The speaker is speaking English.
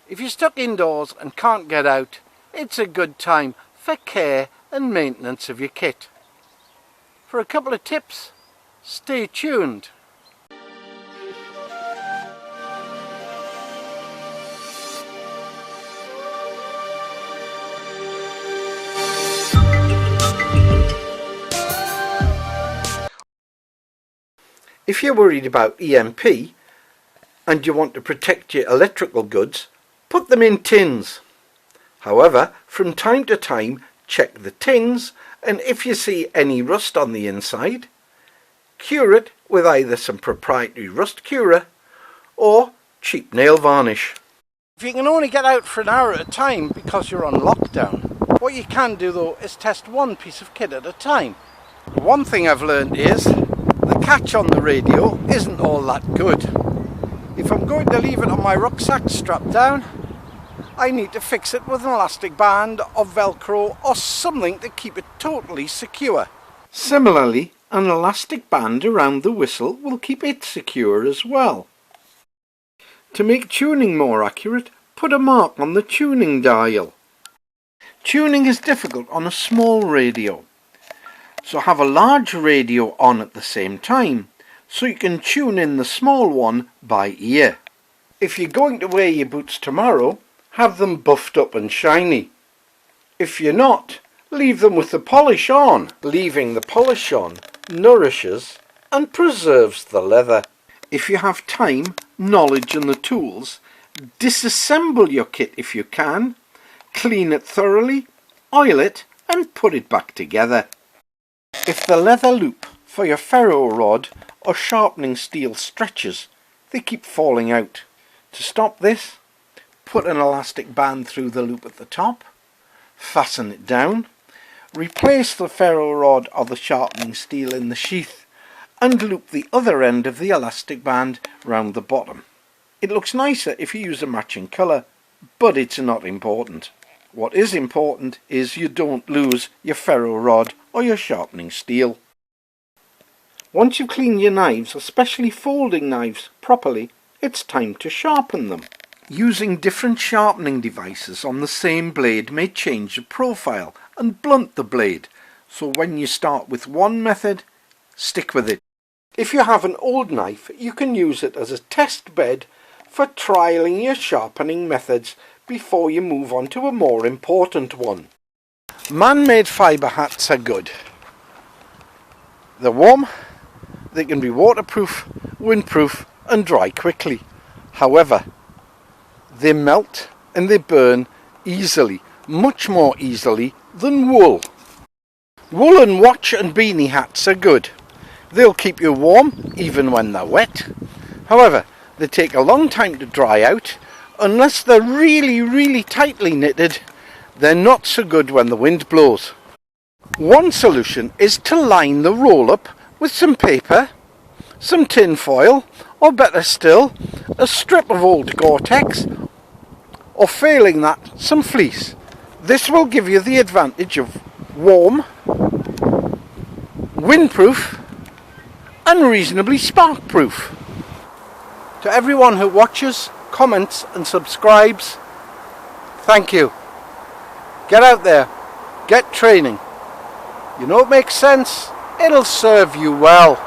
If you're stuck indoors and can't get out, it's a good time for care and maintenance of your kit. For a couple of tips, stay tuned. If you're worried about EMP and you want to protect your electrical goods, put them in tins. However, from time to time, check the tins, and if you see any rust on the inside, cure it with either some proprietary rust curer or cheap nail varnish. If you can only get out for an hour at a time because you're on lockdown, what you can do though is test one piece of kit at a time. One thing I've learned is the catch on the radio isn't all that good. If I'm going to leave it on my rucksack strapped down, I need to fix it with an elastic band or Velcro or something to keep it totally secure. Similarly, an elastic band around the whistle will keep it secure as well. To make tuning more accurate, put a mark on the tuning dial. Tuning is difficult on a small radio, so have a large radio on at the same time, so you can tune in the small one by ear. If you're going to wear your boots tomorrow, have them buffed up and shiny. If you're not, leave them with the polish on. Leaving the polish on nourishes and preserves the leather. If you have time, knowledge and the tools, disassemble your kit if you can, clean it thoroughly, oil it and put it back together. If the leather loop for your ferro rod or sharpening steel stretches, they keep falling out. To stop this, put an elastic band through the loop at the top, fasten it down, replace the ferro rod or the sharpening steel in the sheath and loop the other end of the elastic band round the bottom. It looks nicer if you use a matching colour, but it's not important. What is important is you don't lose your ferro rod or your sharpening steel. Once you've cleaned your knives, especially folding knives, properly, it's time to sharpen them. Using different sharpening devices on the same blade may change the profile and blunt the blade, so when you start with one method, stick with it. If you have an old knife, you can use it as a test bed for trialling your sharpening methods before you move on to a more important one. Man-made fibre hats are good. They're warm, they can be waterproof, windproof and dry quickly. However, they melt and they burn easily, much more easily than wool. Woolen watch and beanie hats are good. They'll keep you warm even when they're wet. However, they take a long time to dry out. Unless they're really tightly knitted, they're not so good when the wind blows. One solution is to line the roll-up with some paper, some tin foil, or better still, a strip of old Gore-Tex, or failing that, some fleece. This will give you the advantage of warm, windproof and reasonably spark-proof. To everyone who watches, comments and subscribes, thank you. Get out there, get training. You know it makes sense, it'll serve you well.